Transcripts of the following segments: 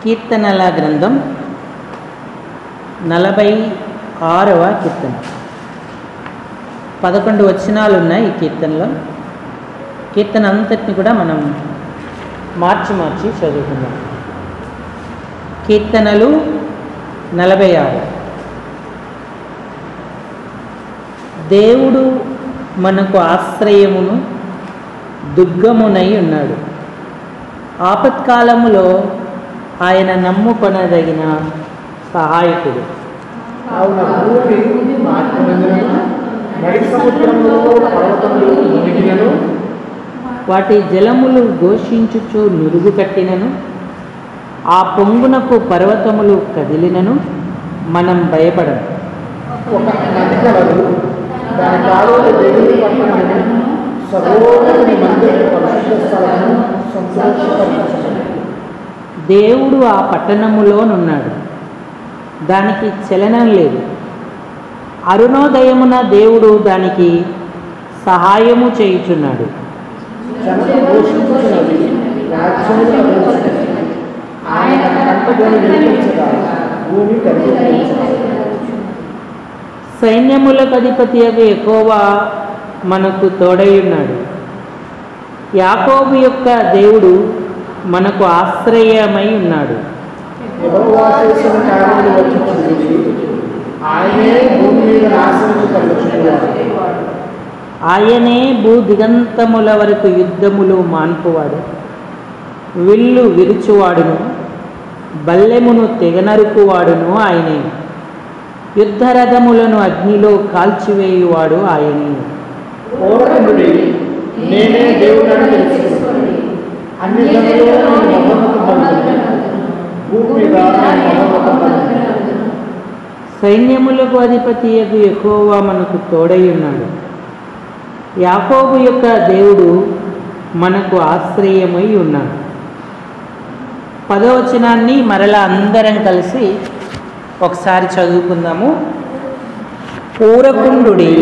కీర్తనల గ్రంథం 46వ కీర్తన. 11 వచనాలు ఉన్నాయి ఈ కీర్తనలో. కీర్తన అంతటిని కూడా మనం మార్చి చదువుకుందాం. కీర్తనలు 46. దేవుడు మనకు ఆశ్రయమును దుర్గమునై ఉన్నాడు. ఆపత్కాలములో ఆయన నమ్ముకొనదగిన సహాయకుడు. వాటి జలములు ఘోషించుచు నురుగు కట్టినను, ఆ పొంగునకు పర్వతములు కదిలినను మనం భయపడము. దేవుడు ఆ పట్టణములోనున్నాడు, దానికి చలనం లేదు. అరుణోదయమున దేవుడు దానికి సహాయము చేయుచున్నాడు. సైన్యములకు అధిపతి యెహోవా మనకు తోడై ఉన్నాడు. యాకోబు యొక్క దేవుడు మనకు ఆశ్రయమై ఉన్నాడు. ఆయనే భూ దిగంతముల వరకు యుద్ధములు మాన్పువాడు. విల్లు విరుచువాడును, బల్లెమును తెగనరుకువాడును ఆయనే. యుద్ధరథములను అగ్నిలో కాల్చివేయువాడు ఆయనే. సైన్యములకు అధిపతి యెహోవా మనకు తోడై ఉన్నాడు. యాకోబు యొక్క దేవుడు మనకు ఆశ్రయమై ఉన్నాడు. 10వ వచనాన్ని మరలా అందరం కలిసి ఒకసారి చదువుకుందాము. పూరకుండుడి,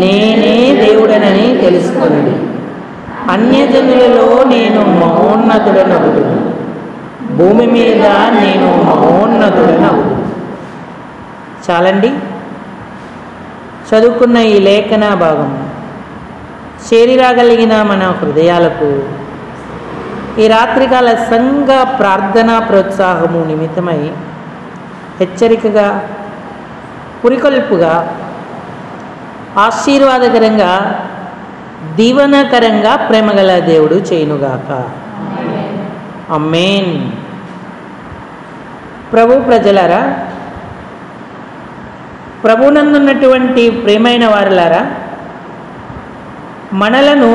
నేనే దేవుడనని తెలుసుకొనుడి. అన్యజనులలో నేను మహోన్నతుడనగుదు, భూమి మీద నేను మహోన్నతుడనగుదు. చాలండి. చదువుకున్న ఈ లేఖన భాగం చేరిరాగలిగిన మన హృదయాలకు ఈ రాత్రికాల సంఘ ప్రార్థనా ప్రోత్సాహము నిమిత్తమై హెచ్చరికగా, పురికొల్పుగా, ఆశీర్వాదకరంగా, దీవనకరంగా ప్రేమగల దేవుడు చేయునుగాక. ఆమేన్. ప్రభు ప్రజలారా, ప్రభునందున్నటువంటి ప్రేమైన వారులారా, మనలను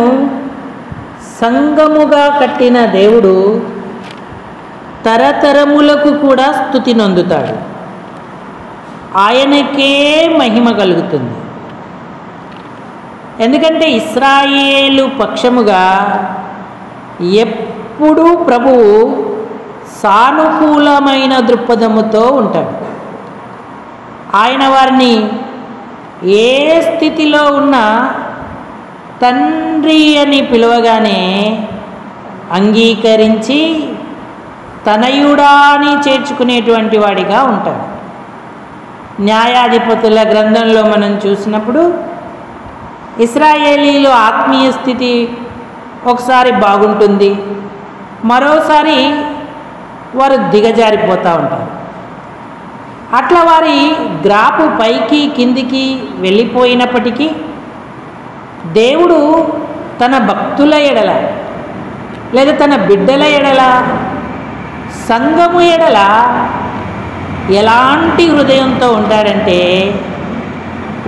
సంఘముగా కట్టిన దేవుడు తరతరములకు కూడా స్తుతి నొందుతాడు. ఆయనకే మహిమ కలుగుతుంది. ఎందుకంటే ఇశ్రాయేలు పక్షముగా ఎప్పుడూ ప్రభువు సానుకూలమైన దృక్పథముతో ఉంటాడు. ఆయన వారిని ఏ స్థితిలో ఉన్నా తండ్రి అని పిలవగానే అంగీకరించి తనయుడా అని చేర్చుకునేటువంటి వాడిగా ఉంటాడు. న్యాయాధిపతుల గ్రంథంలో మనం చూసినప్పుడు ఇశ్రాయేలీలు ఆత్మీయ స్థితి ఒకసారి బాగుంటుంది, మరోసారి వారు దిగజారిపోతూ ఉంటారు. అట్లా వారి గ్రాపు పైకి కిందికి వెళ్ళిపోయినప్పటికీ దేవుడు తన భక్తుల ఎడల లేదా తన బిడ్డల ఎడల, సంఘము ఎడల ఎలాంటి హృదయంతో ఉంటాడంటే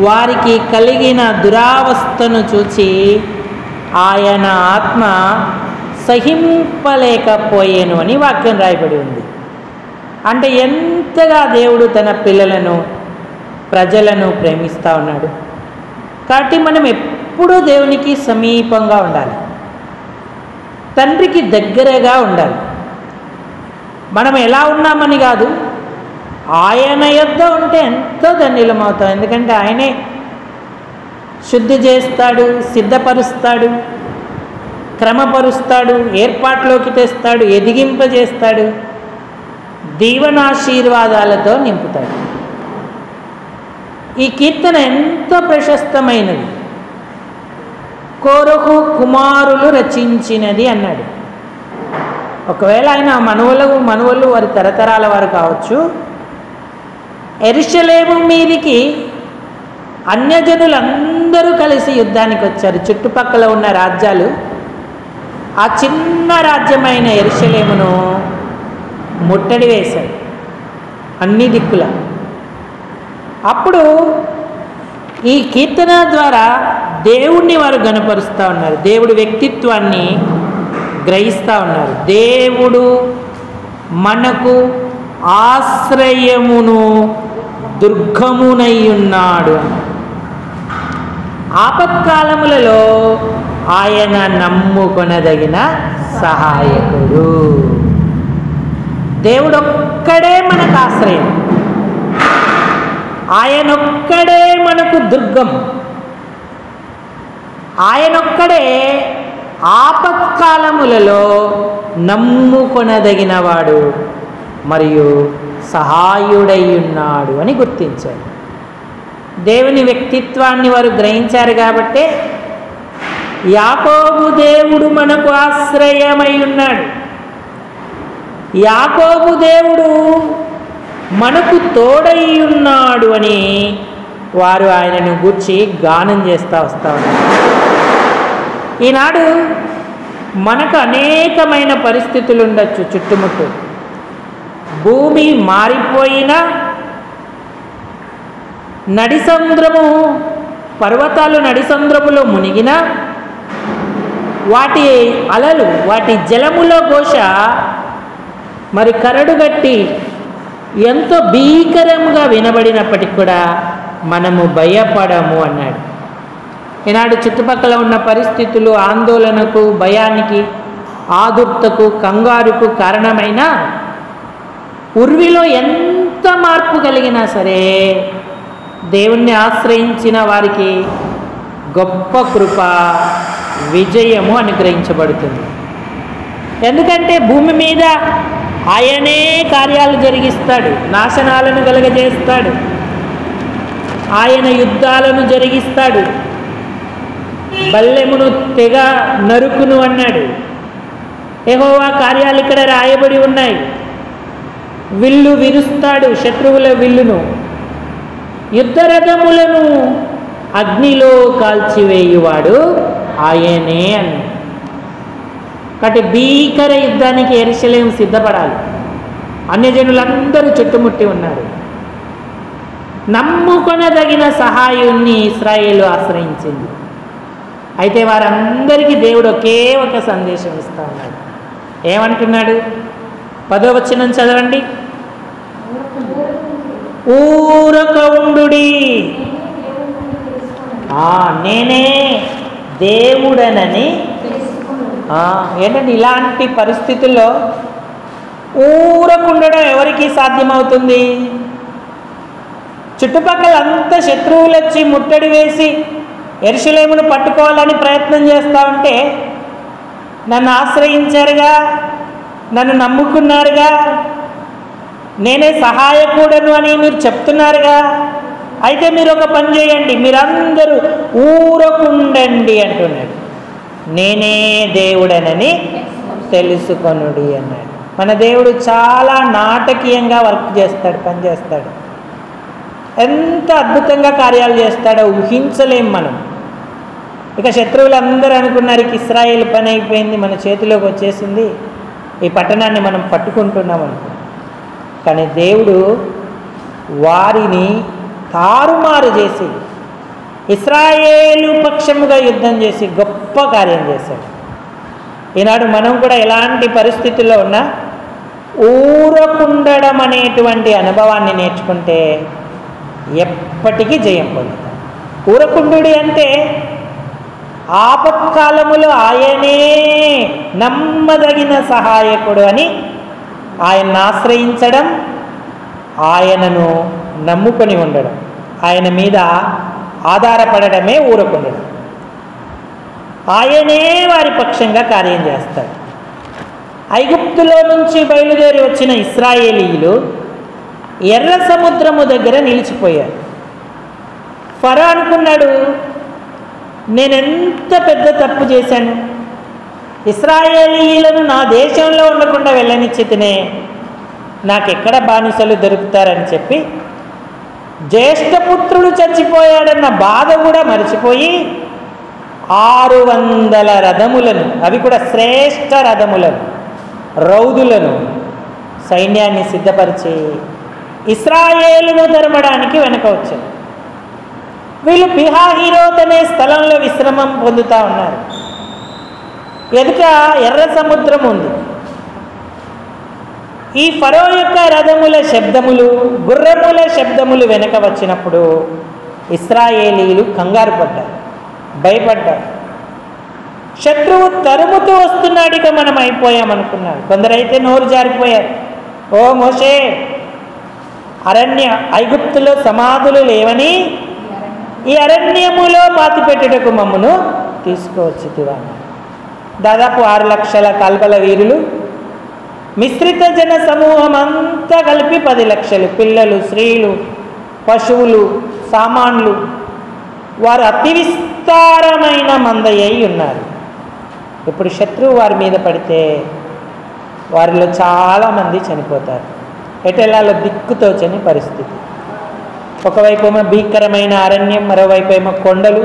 వారికి కలిగిన దురావస్థను చూచి ఆయన ఆత్మ సహింపలేకపోయేను అని వాక్యం రాయబడి ఉంది. అంటే ఎంతగా దేవుడు తన పిల్లలను, ప్రజలను ప్రేమిస్తూ ఉన్నాడు. కాబట్టి మనం ఎప్పుడూ దేవునికి సమీపంగా ఉండాలి, తండ్రికి దగ్గరగా ఉండాలి. మనం ఎలా ఉన్నామని కాదు, ఆయన యొద్ద ఉంటే ఎంతో ధన్యులమవుతాం. ఎందుకంటే ఆయనే శుద్ధి చేస్తాడు, సిద్ధపరుస్తాడు, క్రమపరుస్తాడు, ఏర్పాట్లోకి తెస్తాడు, ఎదిగింపజేస్తాడు. దీవనాశీర్వాదాలతో నింపుతాడు. ఈ కీర్తన ఎంతో ప్రశస్తమైనది. కోరహు కుమారులు రచించినది అన్నాడు. ఒకవేళ ఆయన మనవలు వారి తరతరాల వారు కావచ్చు. యెరూషలేము మీదికి అన్యజనులందరూ కలిసి యుద్ధానికి వచ్చారు. చుట్టుపక్కల ఉన్న రాజ్యాలు ఆ చిన్న రాజ్యమైన యెరూషలేమును ముట్టడి వేశారు అన్ని దిక్కుల. అప్పుడు ఈ కీర్తన ద్వారా దేవుణ్ణి వారు గణపరుస్తూ ఉన్నారు. దేవుడి వ్యక్తిత్వాన్ని గ్రహిస్తూ ఉన్నారు. దేవుడు మనకు ఆశ్రయమును దుర్గమునై ఉన్నాడు. ఆపత్కాలములలో ఆయన నమ్ముకొనదగిన సహాయకుడు. దేవుడొక్కడే మనకు ఆశ్రయం. ఆయనొక్కడే మనకు దుర్గం. ఆయనొక్కడే ఆపత్కాలములలో నమ్ముకొనదగినవాడు మరియు సహాయుడై ఉన్నాడు అని గుర్తించారు. దేవుని వ్యక్తిత్వాన్ని వారు గ్రహించారు కాబట్టే యాకోబు దేవుడు మనకు ఆశ్రయమై ఉన్నాడు. యాకోబు దేవుడు మనకు తోడై ఉన్నాడు అని వారు ఆయనను గూర్చి గానం చేస్తూ వస్తూ ఉన్నారు. ఈనాడు మనకు అనేకమైన పరిస్థితులు ఉండొచ్చు చుట్టుముట్టు. భూమి మారిపోయినా, నడిసముద్రము పర్వతాలు నడిసముద్రములో మునిగినా, వాటి అలలు వాటి జలములో ఘోష మరి కరడుగట్టి ఎంతో భీకరంగా వినబడినప్పటికీ కూడా మనము భయపడము అన్నాడు. ఈనాడు చుట్టుపక్కల ఉన్న పరిస్థితులు ఆందోళనకు, భయానికి, ఆదుర్తకు, కంగారుకు కారణమైన ఉర్విలో ఎంత మార్పు కలిగినా సరే దేవుణ్ణి ఆశ్రయించిన వారికి గొప్ప కృప, విజయము అనుగ్రహించబడుతుంది. ఎందుకంటే భూమి మీద ఆయనే కార్యాలు జరిగిస్తాడు, నాశనాలను కలుగజేస్తాడు, ఆయన యుద్ధాలను జరిగిస్తాడు, బల్లెమును తెగ నరుకును అన్నాడు. యెహోవా కార్యాలు ఇక్కడ రాయబడి ఉన్నాయి. విల్లు విరుస్తాడు, శత్రువుల విల్లును, యుద్ధరథములను అగ్నిలో కాల్చివేయువాడు ఆయనే అన్నాడు. కాబట్టి భీకర యుద్ధానికి యెరూషలేము సిద్ధపడాలి. అన్యజనులందరూ చుట్టుముట్టి ఉన్నారు. నమ్ముకొనదగిన సహాయుణ్ణి ఇశ్రాయేలు ఆశ్రయించింది. అయితే వారందరికీ దేవుడు ఒకే ఒక సందేశం ఇస్తా ఉన్నాడు. ఏమంటున్నాడు? 10వ వచనం చదవండి. ఊరక ఉండుడి, నేనే దేవుడనని. ఏంటంటే ఇలాంటి పరిస్థితుల్లో ఊరకుండడం ఎవరికి సాధ్యమవుతుంది? చుట్టుపక్కల అంతా శత్రువులు వచ్చి ముట్టడి వేసి యెరూషలేమును పట్టుకోవాలని ప్రయత్నం చేస్తూ ఉంటే, నన్ను ఆశ్రయించారుగా, నన్ను నమ్ముకున్నారుగా, నేనే సహాయకుడను అని మీరు చెప్తున్నారుగా, అయితే మీరు ఒక పని చేయండి, మీరందరూ ఊరకుండండి అంటున్నాడు. నేనే దేవుడనని తెలుసుకొనుడి అన్నాడు. మన దేవుడు చాలా నాటకీయంగా వర్క్ చేస్తాడు, పనిచేస్తాడు. ఎంత అద్భుతంగా కార్యాలు చేస్తాడో ఊహించలేం మనం. ఇక శత్రువులందరూ అనుకున్నారు, ఇశ్రాయేలు పని అయిపోయింది, మన చేతిలోకి వచ్చేసింది, ఈ పట్టణాన్ని మనం పట్టుకుంటున్నాం అనుకో. కానీ దేవుడు వారిని తారుమారు చేసి ఇశ్రాయేలు పక్షముగా యుద్ధం చేసి గొప్ప కార్యం చేశాడు. ఈనాడు మనం కూడా ఎలాంటి పరిస్థితుల్లో ఉన్నా ఊరకుండడం అనేటువంటి అనుభవాన్ని నేర్చుకుంటే ఎప్పటికీ జయం పొందుతాం. ఊరకుండుడి అంటే ఆపత్కాలములో ఆయనే నమ్మదగిన సహాయకుడు అని ఆయన్ని ఆశ్రయించడం, ఆయనను నమ్ముకొని ఉండడం, ఆయన మీద ఆధారపడడమే ఊరకుండడం. ఆయనే వారి పక్షంగా కార్యం చేస్తాడు. ఐగుప్తులో నుంచి బయలుదేరి వచ్చిన ఇశ్రాయేలీయులు ఎర్ర సముద్రము దగ్గర నిలిచిపోయారు. ఫరో అనుకున్నాడు, నేనెంత పెద్ద తప్పు చేశాను, ఇశ్రాయేలీయులను నా దేశంలో ఉండకుండా వెళ్ళనిచ్చితేనే నాకెక్కడ బానిసలు దొరుకుతారని చెప్పి జ్యేష్ఠపుత్రుడు చచ్చిపోయాడన్న బాధ కూడా మర్చిపోయి 600 రథములను, అవి కూడా శ్రేష్ఠ రథములను, రౌదులను, సైన్యాన్ని సిద్ధపరిచి ఇశ్రాయేలును తరమడానికి వెనక వచ్చారు. వీళ్ళు పిహాహీరోత్ అనే స్థలంలో విశ్రమం పొందుతూ ఉన్నారు. ఎదుట ఎర్ర సముద్రం ఉంది. ఈ ఫరో యొక్క రథముల శబ్దములు, గుర్రముల శబ్దములు వెనక వచ్చినప్పుడు ఇశ్రాయేలీయులు కంగారు పడ్డారు, భయపడ్డారు. శత్రువు తరుముతూ వస్తున్నాడు, ఇక మనం అయిపోయామనుకున్నారు. కొందరైతే నోరు జారిపోయారు. ఓ మోషే, ఐగుప్తులో సమాధులు లేవని ఈ అరణ్యములో పాతిపెట్టుటకు మమ్మను తీసుకువచ్చితివా. దాదాపు 6 లక్షల కల్పల వీరులు, మిశ్రిత జన సమూహం అంతా కలిపి 10 లక్షలు, పిల్లలు, స్త్రీలు, పశువులు, సామాన్లు, వారు అతి విస్తారమైన మందయ్యి ఉన్నారు. ఇప్పుడు శత్రువు వారి మీద పడితే వారిలో చాలామంది చనిపోతారు. ఎటెల్లాలో దిక్కుతోచని పరిస్థితి. ఒకవైపు ఏమో భీకరమైన అరణ్యం, మరోవైపు ఏమో కొండలు.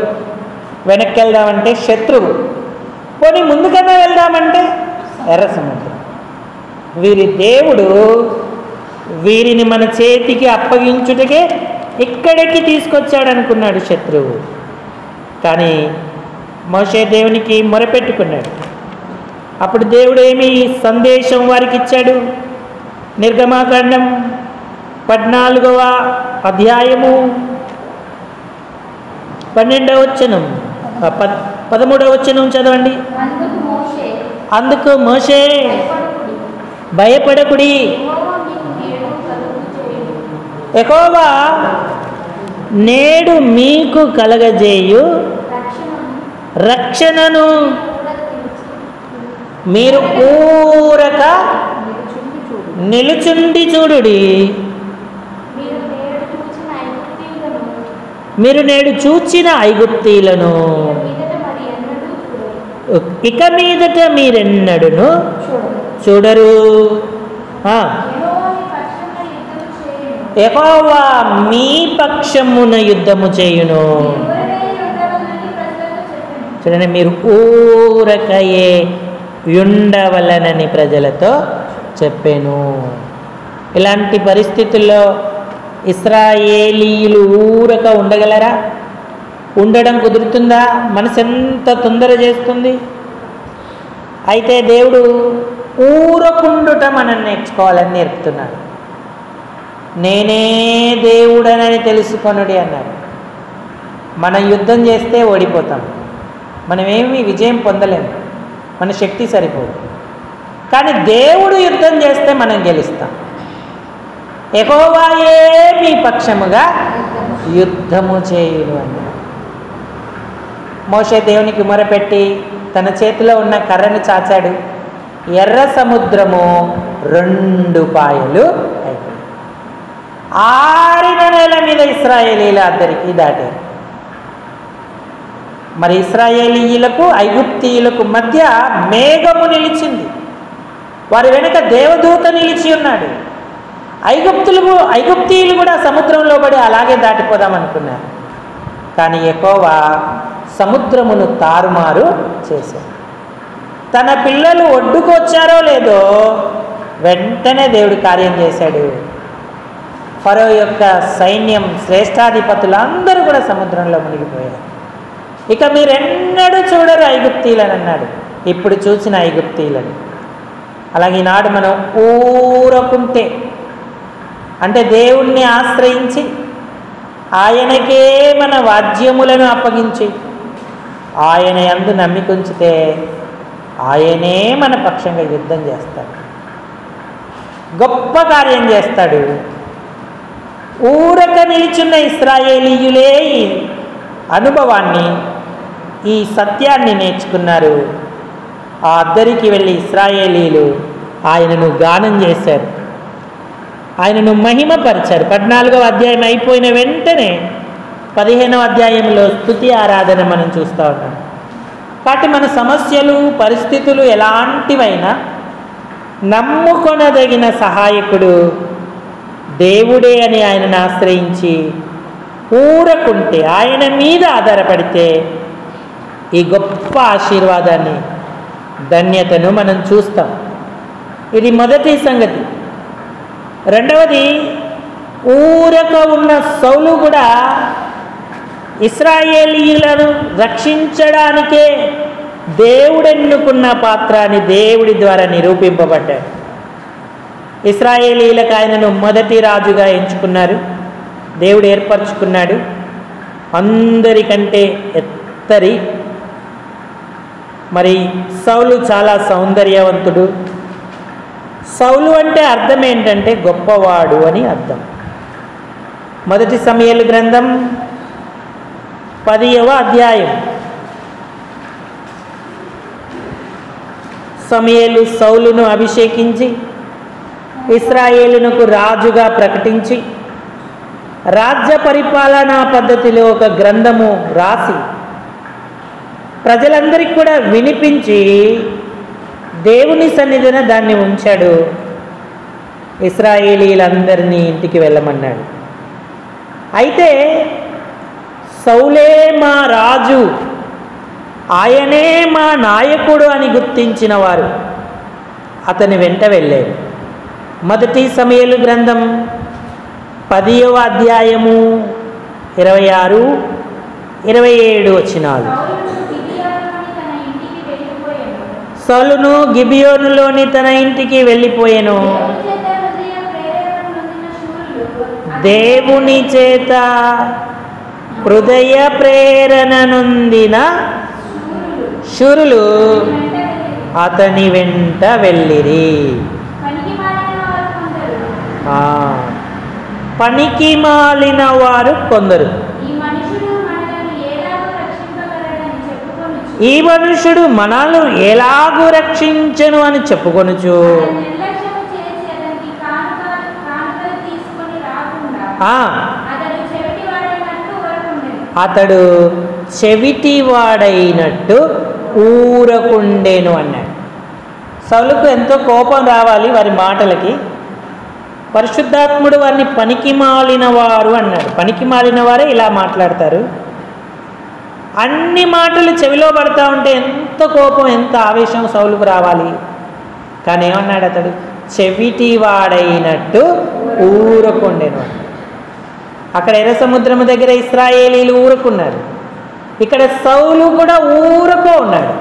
వెనక్కి వెళ్దామంటే శత్రువు, పోనీ ముందుకన్నా వెళ్దామంటే ఎర్ర సముద్రం. వీరి దేవుడు వీరిని మన చేతికి అప్పగించుటకే ఇక్కడికి తీసుకొచ్చాడు అనుకున్నాడు శత్రువు. కానీ మోషే దేవునికి మొరపెట్టుకున్నాడు. అప్పుడు దేవుడు ఏమి సందేశం వారికి ఇచ్చాడు? నిర్గమాకాండం 14వ అధ్యాయము 12వ వచనం, 13వ వచనం చదవండి. అందుకు మోషే, భయపడకుడి, యెహోవా నేడు మీకు కలగజేయు రక్షణను మీరు ఊరక నిలుచుండి చూడుడి. మీరు నేడు చూచిన ఐగుప్తీయులను ఇక మీదట మీరెన్నడును చూడరు. యెహోవా మీ పక్షమున యుద్ధము చేయును. చూడండి, మీరు ఊరకయే ఉండవలనని ప్రజలతో చెప్పాను. ఇలాంటి పరిస్థితుల్లో ఇశ్రాయేలీయులు ఊరక ఉండగలరా? ఉండడం కుదురుతుందా? మనసు ఎంత తొందర చేస్తుంది. అయితే దేవుడు ఊరకుండుట మనం నేర్చుకోవాలని నేర్పుతున్నాడు. నేనే దేవుడనని తెలుసుకొనుడి అన్నాడు. మనం యుద్ధం చేస్తే ఓడిపోతాం, మనమేమి విజయం పొందలేము, మన శక్తి సరిపోదు. కానీ దేవుడు యుద్ధం చేస్తే మనం గెలుస్తాం. యెహోవాయే మీ పక్షముగా యుద్ధము చేయును అన్నాడు. మోషే దేవునికి మొరపెట్టి తన చేతిలో ఉన్న కర్రను చాచాడు. ఎర్ర సముద్రము 2 పాయలు అయిపోయింది. ఆరిన నేల మీద ఇశ్రాయేలీల అందరికీ దాటారు. మరి ఇశ్రాయేలీయులకు ఐగుప్తీయులకు మధ్య మేఘము నిలిచింది. వారి వెనుక దేవదూత నిలిచి ఉన్నాడు. ఐగుప్తీయులు కూడా సముద్రంలో పడి అలాగే దాటిపోదామనుకున్నారు. కానీ యెహోవా సముద్రమును తారుమారు చేశాడు. తన పిల్లలు ఒడ్డుకు వచ్చారో లేదో వెంటనే దేవుడు కార్యం చేశాడు. ఫరో యొక్క సైన్యం, శ్రేష్ఠాధిపతులు అందరూ కూడా సముద్రంలో మునిగిపోయారు. ఇక మీరెన్నడూ చూడరు ఐగుప్తీయులని అన్నాడు. ఇప్పుడు చూసిన ఐగుప్తీయులని. అలాగే ఈనాడు మనం ఊరకుంటే, అంటే దేవుణ్ణి ఆశ్రయించి ఆయనకే మన వాద్యములను అప్పగించి ఆయన యందు నమ్మికుంచితే ఆయనే మన పక్షంగా యుద్ధం చేస్తాడు, గొప్ప కార్యం చేస్తాడు. ఊరక నిలిచున్న ఇశ్రాయేలీయులే ఈ అనుభవాన్ని, ఈ సత్యాన్ని నేర్చుకున్నారు. ఆ అద్దరికి వెళ్ళి ఇశ్రాయేలీలు ఆయనను గానం చేశారు, ఆయనను మహిమపరిచారు. 14వ అధ్యాయం అయిపోయిన వెంటనే 15వ అధ్యాయంలో స్తుతి ఆరాధన మనం చూస్తూ ఉంటాం. కాబట్టి మన సమస్యలు పరిస్థితులు ఎలాంటివైనా నమ్ముకొనదగిన సహాయకుడు దేవుడే అని ఆయనను ఆశ్రయించి ఊరకుంటే, ఆయన మీద ఆధారపడితే ఈ గొప్ప ఆశీర్వాదాన్ని, ధన్యతను మనం చూస్తాం. ఇది మొదటి సంగతి. రెండవది, ఊరక ఉన్న సౌలు కూడా ఇశ్రాయేలీయులను రక్షించడానికే దేవుడెన్నుకున్న పాత్ర అని దేవుడి ద్వారా నిరూపింపబడ్డాడు. ఇశ్రాయేలీయులకు ఆయనను మొదటి రాజుగా ఎంచుకున్నారు, దేవుడు ఏర్పరచుకున్నాడు. అందరికంటే ఎత్తరి. మరి సౌలు చాలా సౌందర్యవంతుడు. సౌలు అంటే అర్థం ఏంటంటే గొప్పవాడు అని అర్థం. మొదటి సమూయేలు గ్రంథం 10వ అధ్యాయం. సమూయేలు సౌలును అభిషేకించి ఇశ్రాయేలునకు రాజుగా ప్రకటించి రాజ్య పరిపాలనా పద్ధతిలో ఒక గ్రంథము రాసి ప్రజలందరికీ కూడా వినిపించి దేవుని సన్నిధిన దాన్ని ఉంచాడు. ఇశ్రాయేలీలందరినీ ఇంటికి వెళ్ళమన్నాడు. అయితే సౌలే మా రాజు, ఆయనే మా నాయకుడు అని గుర్తించిన వారు అతని వెంట వెళ్ళారు. మొదటి సమూయేలు గ్రంథం 10వ అధ్యాయము 26, 27 వచనాలు. సౌలును గిబియోనులోని తన ఇంటికి వెళ్ళిపోయెను. దేవుని చేత హృదయ ప్రేరణ నొందిన శూరులు అతని వెంట వెళ్ళిరి. పనికి మాలిన వారు కొందరు ఈ మనుషుడు మనల్ని ఎలాగూ రక్షించను అని చెప్పుకొనుచు అతడు చెవిటివాడైనట్టు ఊరకుండేను అన్నాడు. సౌలుకు ఎంతో కోపం రావాలి వారి మాటలకి. పరిశుద్ధాత్ముడు వారిని పనికి మాలిన వారు అన్నాడు. పనికి మాలిన వారే ఇలా మాట్లాడతారు. అన్ని మాటలు చెవిలో పడతా ఉంటే ఎంత కోపం, ఎంత ఆవేశం సౌలుకు రావాలి. కానీ ఏమన్నాడు అతడు? చెవిటివాడైనట్టు ఊరకుండేను అన్నాడు. అక్కడ ఎర్ర సముద్రము దగ్గర ఇశ్రాయేలీలు ఊరుకున్నారు, ఇక్కడ సౌలు కూడా ఊరుకో ఉన్నాడు.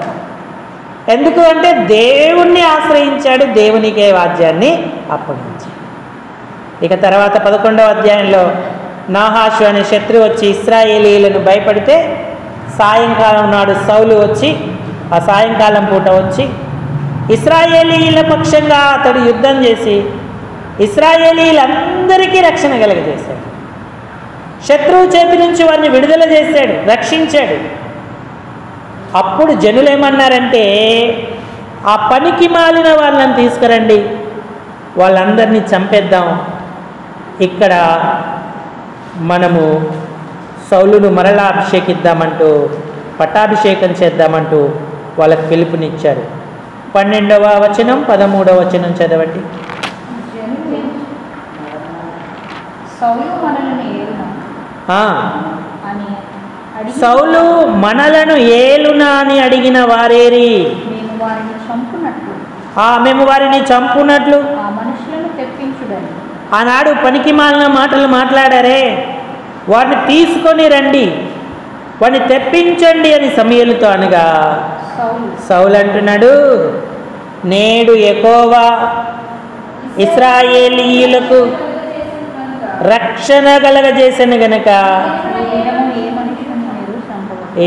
ఎందుకు అంటే దేవుణ్ణి ఆశ్రయించాడు, దేవునికే వాద్యాన్ని అప్పగించాడు. ఇక తర్వాత 11వ అధ్యాయంలో నాహాషు అనే శత్రువు వచ్చి ఇశ్రాయేలీలను భయపడితే సాయంకాలం నాడు సౌలు వచ్చి, ఆ సాయంకాలం పూట వచ్చి ఇశ్రాయేలీల పక్షంగా అతడు యుద్ధం చేసి ఇశ్రాయేలీలందరికీ రక్షణ కలుగజేశాడు. శత్రువు చేతి నుంచి వారిని విడుదల చేశాడు, రక్షించాడు. అప్పుడు జనులు ఏమన్నారంటే, ఆ పనికి మాలిన వాళ్ళని తీసుకురండి, వాళ్ళందరినీ చంపేద్దాం, ఇక్కడ మనము సౌలును మరలా అభిషేకిద్దామంటూ, పట్టాభిషేకం చేద్దామంటూ వాళ్ళకి పిలుపునిచ్చారు. 12వ వచనం 13వ వచనం చదవండి. సౌలు మనలను ఏలునా అని అడిగిన వారేరి, మేము వారిని చంపునట్లు ఆనాడు పనికి మాలిన మాటలు మాట్లాడారే, వారిని తీసుకొని రండి, వారిని తెప్పించండి అని సమూయేలుతో అనగా సౌలు అంటున్నాడు, నేడు యెహోవా ఇశ్రాయేలీయులకు రక్షణ కలగజేసెను గనక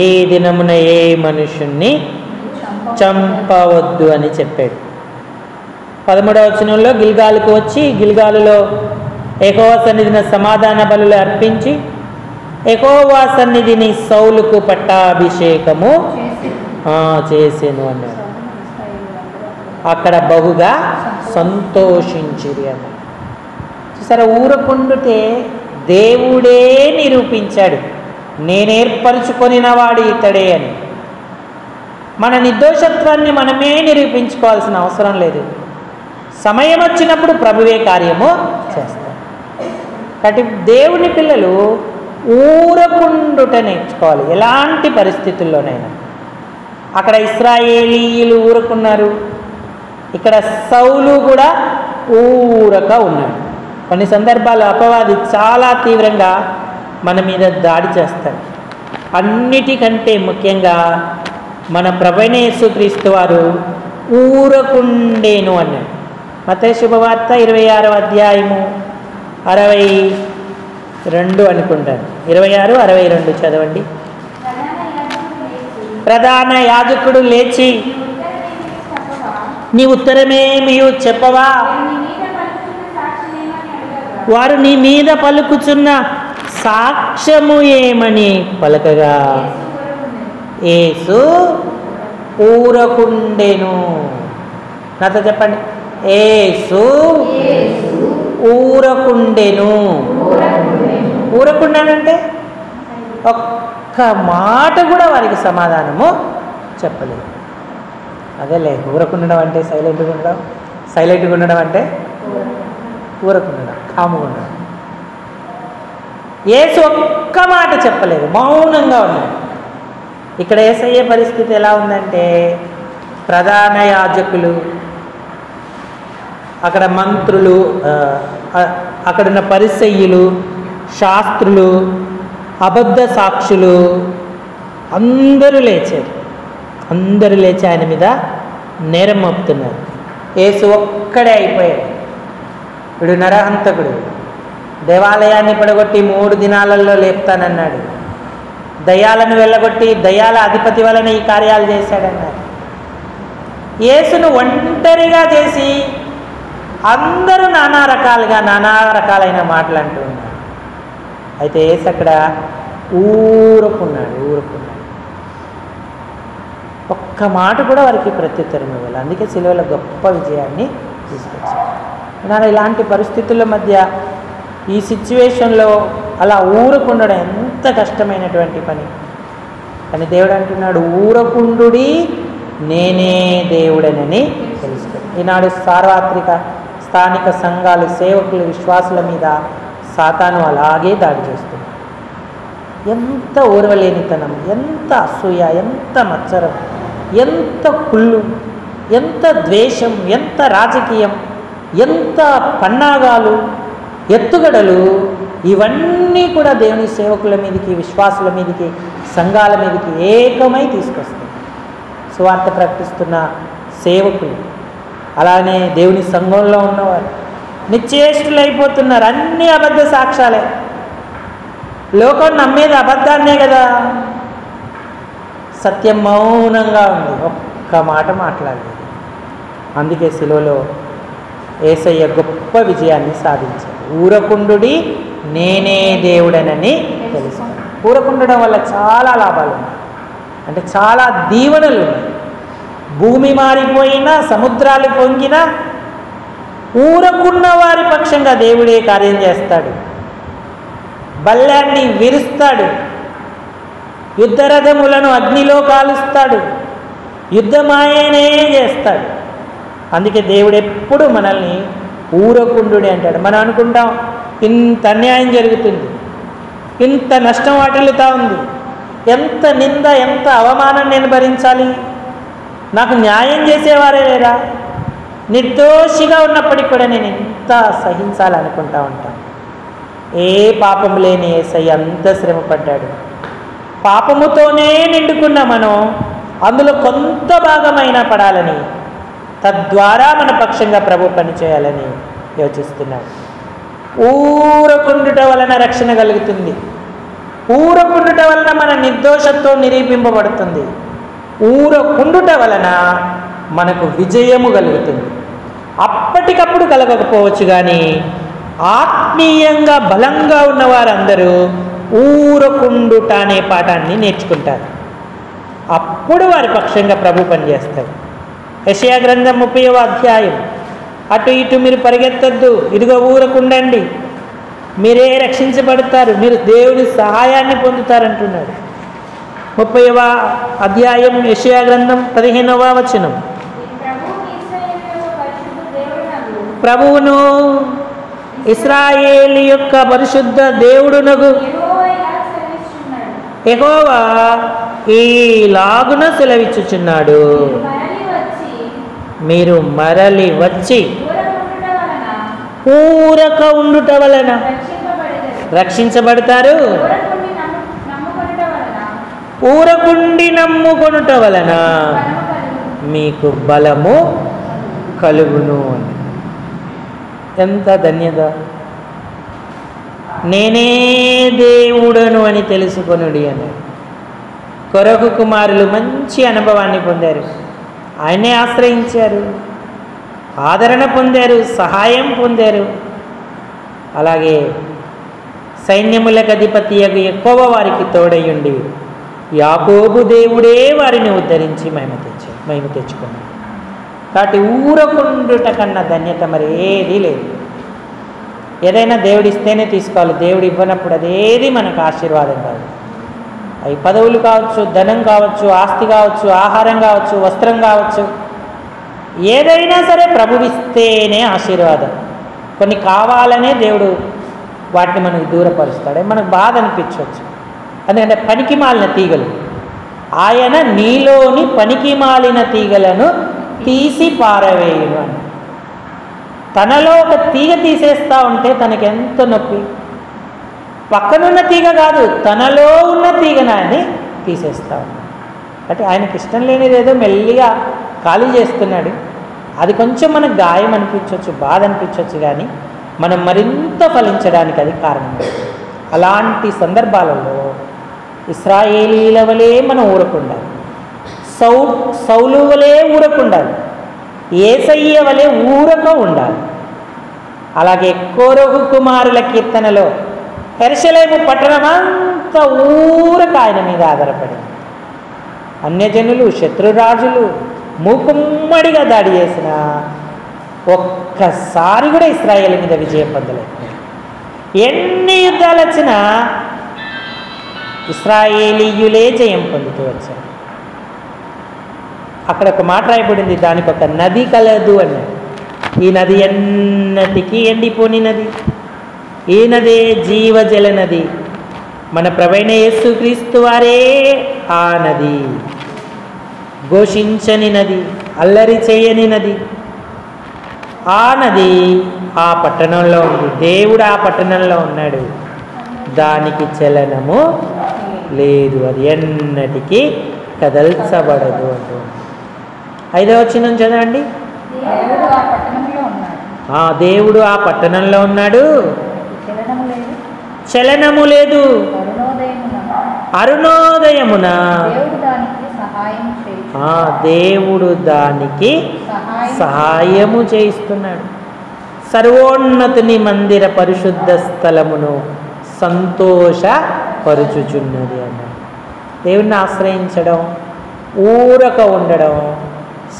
ఈ దినమున ఏ మనుషుణ్ణి చంపవద్దు అని చెప్పాడు. 13వ వచనంలో గిల్గాలుకు వచ్చి గిల్గాలులో యెహోవా సన్నిధిని సమాధాన బలులు అర్పించి యెహోవా సన్నిధిని సౌలుకు పట్టాభిషేకము చేసేను అన్నాడు. అక్కడ బహుగా సంతోషించిరి అన్న. చూసారా, ఊరకుండుటే దేవుడే నిరూపించాడు, నేనేర్పరచుకొనిన వాడు ఇతడే అని. మన నిర్దోషత్వాన్ని మనమే నిరూపించుకోవాల్సిన అవసరం లేదు. సమయం వచ్చినప్పుడు ప్రభువే కార్యము చేస్తాడు. కాబట్టి దేవుని పిల్లలు ఊరకుండుట నేర్చుకోవాలి, ఎలాంటి పరిస్థితుల్లోనైనా. అక్కడ ఇశ్రాయేలీయులు ఊరుకున్నారు, ఇక్కడ సౌలు కూడా ఊరక ఉన్నాడు. కొన్ని సందర్భాలు అపవాది చాలా తీవ్రంగా మన మీద దాడి చేస్తాడు. అన్నిటికంటే ముఖ్యంగా మన ప్రభువైన యేసుక్రీస్తు వారు ఊరకుండేను అన్నాడు. మత్తయి శుభవార్త 26వ అధ్యాయము 62 అనుకుంటాను, 26, 62 చదవండి. ప్రధాన యాజకుడు లేచి, నీ ఉత్తరమేమి చెప్పవా? వారు నీ మీద పలుకుచున్న సాక్ష్యము ఏమని పలకగా యేసు ఊరకుండెను. నాతో చెప్పండి, యేసు ఊరకుండెను. ఊరకుండానంటే ఒక్క మాట కూడా వారికి సమాధానము చెప్పలేదు. అదేలే ఊరకుండడం అంటే సైలెంట్గా ఉండడం, సైలెంట్గా ఉండడం అంటే ఊరకుండడం, కాముగా ఉండడం. యేసు ఒక్క మాట చెప్పలేదు, మౌనంగా ఉన్నాడు. ఇక్కడ యేసయ్య పరిస్థితి ఎలా ఉందంటే, ప్రధాన యాజకులు, అక్కడ మంత్రులు, అక్కడున్న పరిసయ్యులు, శాస్త్రులు, అబద్ధ సాక్షులు అందరూ లేచారు. అందరూ లేచి ఆయన మీద నేరం మోపుతున్నారు. యేసు ఒక్కడే అయిపోయాడు. వీడు నరహంతకుడు, దేవాలయాన్ని పడగొట్టి 3 దినాలలో లేపుతానన్నాడు, దయ్యాలను వెళ్ళగొట్టి దయ్యాల అధిపతి వలన ఈ కార్యాలు చేశాడన్నారు. యేసును ఒంటరిగా చేసి అందరూ నానా రకాలైన మాటలు అంటూ ఉన్నారు. అయితే యేసు అక్కడ ఊరుకున్నాడు. ఒక్క మాట కూడా వారికి ప్రత్యుత్తరం ఇవ్వాలి. అందుకే సిలువలో గొప్ప విజయాన్ని తీసుకొచ్చాడు. ఇలాంటి పరిస్థితుల మధ్య, ఈ సిచ్యువేషన్లో అలా ఊరకుండడం ఎంత కష్టమైనటువంటి పని. కానీ దేవుడు అంటున్నాడు, ఊరకుండుడి, నేనే దేవుడనని తెలుసుకోండి. ఈనాడు సార్వత్రిక స్థానిక సంఘాలు, సేవకులు, విశ్వాసుల మీద సాతాను అలాగే దాడి చేస్తుంది. ఎంత ఓర్వలేనితనం, ఎంత అసూయ, ఎంత మత్సరం, ఎంత కుళ్ళు, ఎంత ద్వేషం, ఎంత రాజకీయం, ఎంత పన్నాగాలు, ఎత్తుగడలు, ఇవన్నీ కూడా దేవుని సేవకుల మీదకి, విశ్వాసుల మీదకి, సంఘాల మీదకి ఏకమై తీసుకొస్తాయి. సువార్త ప్రకటిస్తున్న సేవకులు, అలానే దేవుని సంఘంలో ఉన్నవారు నిశ్చేష్టులైపోతున్నారు. అన్ని అబద్ధ సాక్ష్యాలే. లోకం నమ్మేది అబద్ధాన్నే కదా. సత్యం మౌనంగా ఉంది, ఒక్క మాట మాట్లాడలేదు. అందుకే శిలువలో యేసయ్య గొప్ప విజయాన్ని సాధించాడు. ఊరకుండుడి, నేనే దేవుడనని తెలుసు. ఊరకుండడం వల్ల చాలా లాభాలు ఉన్నాయి, అంటే చాలా దీవెనలు ఉన్నాయి. భూమి మారిపోయినా, సముద్రాలు పొంగినా, ఊరకున్న వారి పక్షంగా దేవుడే కార్యం చేస్తాడు. బల్యాన్ని విరుస్తాడు, యుద్ధరథములను అగ్నిలో కాలుస్తాడు, యుద్ధమాయనే చేస్తాడు. అందుకే దేవుడు ఎప్పుడు మనల్ని ఊరకుండుడి అంటాడు. మనం అనుకుంటాం, ఇంత అన్యాయం జరుగుతుంది, ఇంత నష్టం వాటిల్లుతా ఉంది, ఎంత నింద, ఎంత అవమానం నేను భరించాలి, నాకు న్యాయం చేసేవారే లేరా, నిర్దోషిగా ఉన్నప్పటికీ కూడా నేను ఎంత సహించాలనుకుంటా ఉంటాను. ఏ పాపం లేని యేసయ్య అంత శ్రమపడ్డాడు. పాపముతోనే నిండుకున్న మనం అందులో కొంత భాగమైనా పడాలని, తద్వారా మన పక్షంగా ప్రభు పనిచేయాలని యోచిస్తున్నాడు. ఊరకుండుట వలన రక్షణ కలుగుతుంది. ఊరకుండుట వలన మన నిర్దోషత్వం నిరూపింపబడుతుంది. ఊరకుండుట వలన మనకు విజయము కలుగుతుంది. అప్పటికప్పుడు కలగకపోవచ్చు, కానీ ఆత్మీయంగా బలంగా ఉన్నవారందరూ ఊరకుండుట అనే పాఠాన్ని నేర్చుకుంటారు. అప్పుడు వారి పక్షంగా ప్రభు పనిచేస్తాడు. యెషయా గ్రంథం 30వ అధ్యాయం. అటు ఇటు మీరు పరిగెత్తొద్దు, ఇదిగో ఊరకుండండి, మీరే రక్షించబడతారు, మీరు దేవుని సహాయాన్ని పొందుతారంటున్నాడు. 30వ అధ్యాయం యెషయా గ్రంథం 15వ వచనం. ప్రభువును ఇశ్రాయేలు యొక్క పరిశుద్ధ దేవుడునగు యెహోవా ఈలాగున సెలవిచ్చుచున్నాడు, మీరు మరలి వచ్చి ఊరక ఉండుట వలన రక్షించబడతారు, ఊరకుండి నమ్ముకొనుట వలన మీకు బలము కలుగును అని. ఎంత ధన్యత! నేనే దేవుడను అని తెలుసుకొనుడి అని కొరకు కుమారులు మంచి అనుభవాన్ని పొందారు. ఆయనే ఆశ్రయించారు, ఆదరణ పొందారు, సహాయం పొందారు. అలాగే సైన్యములకు అధిపతి యెహోవా వారికి తోడయుండి యాకోబు దేవుడే వారిని ఉద్ధరించి మహిమ తెచ్చుకున్నాడు. కాబట్టి ఊరకుండుట కన్నా ధన్యత మరి ఏదీ లేదు. ఏదైనా దేవుడు ఇస్తేనే తీసుకోవాలి, దేవుడు ఇవ్వనప్పుడు అదేది మనకు ఆశీర్వాదం కాదు. అవి పదవులు కావచ్చు, ధనం కావచ్చు, ఆస్తి కావచ్చు, ఆహారం కావచ్చు, వస్త్రం కావచ్చు, ఏదైనా సరే ప్రభువిస్తేనే ఆశీర్వాదం. కొన్ని కావాలనే దేవుడు వాటిని మనకు దూరపరుస్తాడు, మనకు బాధ అనిపించవచ్చు. ఎందుకంటే పనికి మాలిన తీగలు, ఆయన నీలోని పనికి మాలిన తీగలను తీసి పారవేయును అని. తనలో ఒక తీగ తీసేస్తూ ఉంటే తనకి ఎంత నొప్పి. పక్కనున్న తీగ కాదు, తనలో ఉన్న తీగనాన్ని తీసేస్తూ ఉన్నాడు. అంటే ఆయనకి ఇష్టం లేనిదేదో మెల్లిగా ఖాళీ చేస్తున్నాడు. అది కొంచెం మనకు గాయం అనిపించవచ్చు, బాధ అనిపించవచ్చు, కానీ మనం మరింత ఫలించడానికి అది కారణం. అలాంటి సందర్భాలలో ఇశ్రాయేలీల వలె మనం ఊరకుండాలి, సౌలు వలె ఊరకుండాలి, యేసయ్య వలె ఊరక ఉండాలి. అలాగే కోరహు కుమారుల కీర్తనలో యెరూషలేము పట్టణమంతా ఊరక ఆయన మీద ఆధారపడింది. అన్యజనులు, శత్రురాజులు మూకుమ్మడిగా దాడి చేసిన ఒక్కసారి కూడా ఇశ్రాయేలు మీద విజయం పొందలేదు. ఎన్ని యుద్ధాలు వచ్చినా ఇశ్రాయేలీయులే జయం పొందుతూ వచ్చారు. అక్కడ ఒక మాట రాయబడింది, దానికి ఒక నది కలదు అన్నాడు. ఈ నది ఎన్నటికీ ఎండిపోని నది, ఈ నదే జీవజల నది. మన ప్రభువైన యేసుక్రీస్తు వారే ఆ నది, ఘోషించని నది, అల్లరి చేయని నది. ఆ నది ఆ పట్టణంలో ఉంది, దేవుడు ఆ పట్టణంలో ఉన్నాడు, దానికి చలనము లేదు, అది ఎన్నటికీ కదల్చబడదు అంటూ. 5వ వచనం చదవండి. దేవుడు ఆ పట్టణంలో ఉన్నాడు, చలనము లేదు, అరుణోదయమున దేవుడు దానికి సహాయము చేయిస్తున్నాడు. సర్వోన్నతుని మందిర పరిశుద్ధ స్థలమును సంతోషపరుచుచున్నది అన్నాడు. దేవుణ్ణి ఆశ్రయించడం, ఊరక ఉండడం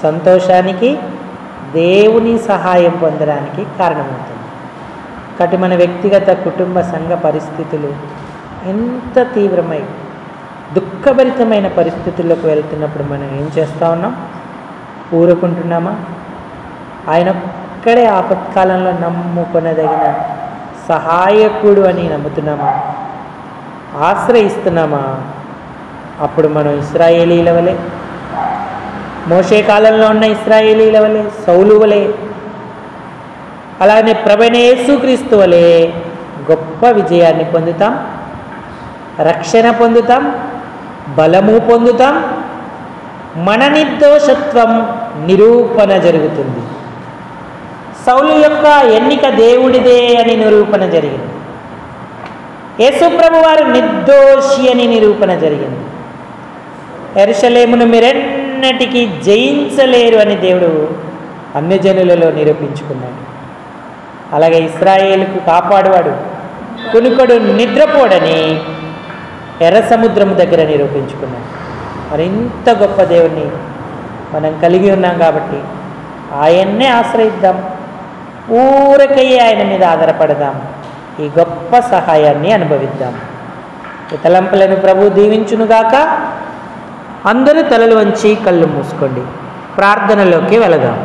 సంతోషానికి, దేవుని సహాయం పొందడానికి కారణమవుతుంది. కాబట్టి మన వ్యక్తిగత, కుటుంబ, సంఘ పరిస్థితులు ఎంత తీవ్రమై దుఃఖభరితమైన పరిస్థితుల్లోకి వెళ్తున్నప్పుడు మనం ఏం చేస్తూ ఉన్నాం? ఊరుకుంటున్నామా? ఆయన ఒక్కడే ఆపత్కాలంలో నమ్ముకొనదగిన సహాయకుడు అని నమ్ముతున్నామా? ఆశ్రయిస్తున్నామా? అప్పుడు మనం ఇశ్రాయేలీల వలె, మోషే కాలంలో ఉన్న ఇశ్రాయేలీల వలె, సౌలు వలె, అలానే ప్రభువైన యేసుక్రీస్తు వలె గొప్ప విజయాన్ని పొందుతాం, రక్షణ పొందుతాం, బలము పొందుతాం, మన నిర్దోషత్వం నిరూపణ జరుగుతుంది. సౌలు యొక్క ఎన్నిక దేవుడిదే అని నిరూపణ జరిగింది. యేసుప్రభు వారు నిర్దోషి అని నిరూపణ జరిగింది. యెరూషలేమును మీరెన్నటికీ జయించలేరు అని దేవుడు అన్యజనులలో నిరూపించుకున్నాడు. అలాగే ఇశ్రాయేలుకు కాపాడువాడు, కునుకడు, నిద్రపోడని ఎర్ర సముద్రం దగ్గర నిరూపించుకున్నాడు. మరి ఇంత గొప్ప దేవుణ్ణి మనం కలిగి ఉన్నాం కాబట్టి ఆయన్నే ఆశ్రయిద్దాం, ఊరకయ్యే ఆయన మీద ఆధారపడదాం, ఈ గొప్ప సహాయాన్ని అనుభవిద్దాం. ఈ తలంపులను ప్రభు దీవించునుగాక. అందరూ తలలు వంచి కళ్ళు మూసుకోండి, ప్రార్థనలోకి వెళదాం.